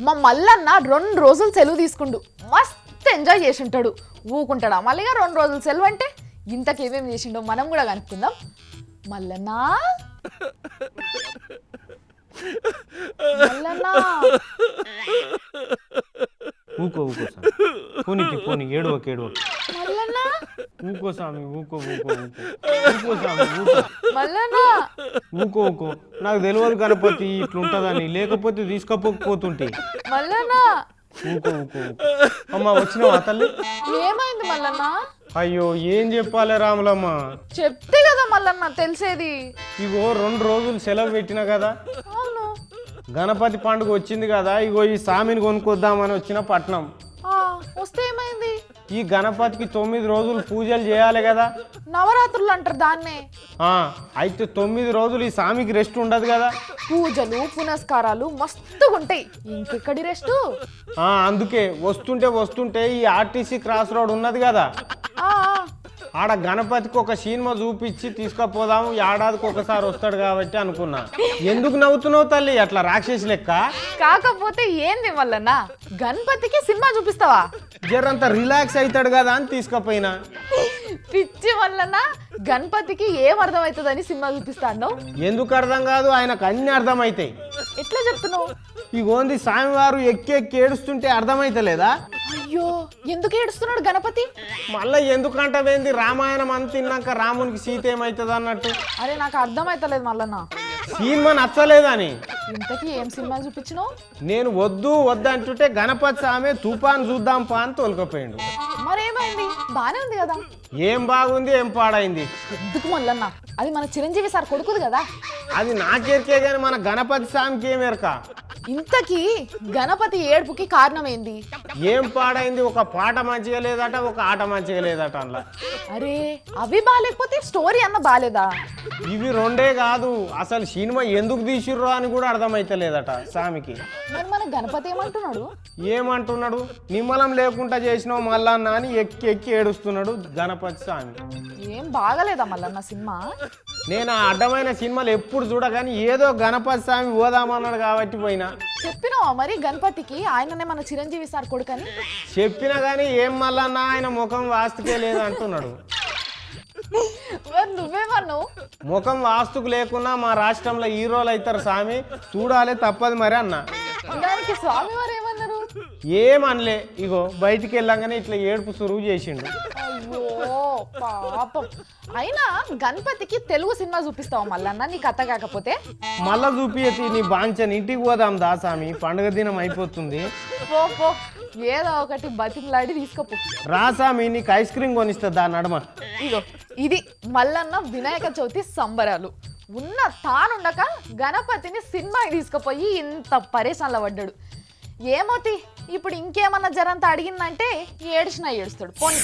మా మల్లన్న 2 రోజులు సెలవు తీసుకుండు మస్తు ఎంజాయ్ చేసి ఉంటాడు ఊకుంటాడా మళ్ళీగా 2 రోజులు సెలవు అంటే ఇంతకేమేమి చేసిండో మనం కూడా కనుక్కుందాం మల్లన్న మల్లన్న ఊకో పోనీ ఏడవకు మల్లన్న ఊకో స్వామి ఊకో స్వామి ఊకో మల్లన్న ఊకో నాకు తెలియదు గణపతి ఇట్లుంటదని లేకపోతే తీసుకపోతుంటే మల్లన్న ఊకో అమ్మ వచ్చినావా తల్లి ఏమైంది మల్లన్న అయ్యో ఏం చెప్పాలి రాములమ్మ చెప్తే కదా మల్లన్న తెలిసేది ఇగో 2 రోజులు సెలవు పెట్టినా కదా అవును గణపతి పండుగ వచ్చింది కదా ఇగో ఈ సామిని కొనుక్కొద్దామని వచ్చిన పట్నం వస్తే ఏమైంది ఈ గణపతికి 9 రోజులు పూజలు చేయాలి కదా నవరాత్రులు అంటారు దాన్నే అయితే 9 రోజులు ఈ స్వామికి రెస్ట్ ఉండదు కదా పూజలు పునస్కారాలు మస్తుగా ఉంటాయి ఇంకెక్కడి రెస్ట్ అందుకే వస్తుంటే ఈ ఆర్టీసీ క్రాస్ రోడ్ ఉన్నది కదా ఆడ గణపతికి ఒక సినిమా చూపించి తీసుకుపోదాము ఏడాదికి ఒకసారి వస్తాడు కాబట్టి అనుకున్నా ఎందుకు నవ్వుతున్నావు తల్లి అట్లా రాక్షసి లెక్క కాకపోతే ఏంది వల్లన్న గణపతికి సినిమా చూపిస్తావా జరంత రిలాక్స్ అవుతాడు కదా అని తీసుకుపోయినా పిచ్చి వల్లన్న గణపతికి ఏం అర్థమవుతుందని సినిమా చూపిస్తాను ఎందుకు అర్థం కాదు ఆయనకు అన్ని అర్థమవుతాయి ఎట్లా చెప్తున్నావు ఇగోంది స్వామివారు ఎక్కి ఏడుస్తుంటే అర్థమైతలేదా అయ్యో ఎందుకు ఏడుస్తున్నాడు గణపతి మళ్ళీ ఎందుకంటవేంది రామాయణం అంత తిన్నాక రామునికి సీత ఏమవుతుంది అన్నట్టు అరే నాకు అర్థమైతలేదు మల్లన్న సినిమా నచ్చలేదని ఇంతకీ ఏం సినిమా చూపించినావు నేను వద్దు అంటుంటే గణపతి స్వామి తుఫాన్ చూద్దాం పా అని తోలుకపోయిండు మరేమైంది బానే ఉంది కదా ఏం బాగుంది ఏం పాడైంది ఎందుకు మల్లన్న అది మన చిరంజీవి సార్ కొడుకుది కదా అది నాకెరికే గాని మన గణపతి స్వామికి ఏమెరక ఇంతకీ గణపతి ఏడుపుకి కారణం ఏంది ఏం పాడైంది ఒక పాట మంచిగా లేదట ఒక ఆట మంచిగా లేదట అందులో అరే అవి బాగాలేకపోతే స్టోరీ అన్న బాలేదా ఇవి 2 కాదు అసలు సినిమా ఎందుకు తీసిర్రో అని కూడా అర్థమైతలేదట స్వామికి మరి మన గణపతి ఏమంటున్నాడు నిమ్మలం లేకుండా చేసినావు మల్లన్న అని ఎక్కి ఏడుస్తున్నాడు గణపతి స్వామి ఏం బాగలేదా మల్లన్న సినిమా నేను ఆ అడ్డమైన సినిమాలు ఎప్పుడు చూడగాని ఏదో గణపతి స్వామి పోదామన్నాడు కాబట్టి పోయినా చెప్పినావా మరి గణపతికి ఆయననే మన చిరంజీవి సార్ కొడుకని చెప్పినా గానీ ఏం మల్లన్న ఆయన ముఖం వాస్తుకే లేదు అంటున్నాడు నువ్వేమన్నావు ముఖం వాస్తుకు లేకున్నా మా రాష్ట్రంలో హీరోలు అవుతారు స్వామి చూడాలి తప్పదు మరి అన్న దానికి స్వామి వారు ఏమన్నారు ఏమనలే ఇగో బయటికి వెళ్ళంగానే ఇట్లా ఏడుపు సురువు చేసిండు అయ్యో పాపం అయినా గణపతికి తెలుగు సినిమా చూపిస్తావా మల్లన్న నీ కథ కాకపోతే మళ్ళా చూపియతి నీ బాంచని ఇంటికి పోదాం దాసామి పండుగ దినం అయిపోతుంది పో ఏదో ఒకటి బతిమలాడి తీసుకోపో రాసామి నీకు ఐస్ క్రీమ్ కొనిస్తా దా నడమ ఇగో ఇది మల్లన్న వినాయక చవితి సంబరాలు ఉన్న తానుండక గణపతిని సినిమాకి తీసుకుపోయి ఇంత పరేషాన్లో పడ్డాడు ఏమోతి ఇప్పుడు ఇంకేమన్నా జరంతా అడిగిందంటే ఏడుస్తాడు పోనీ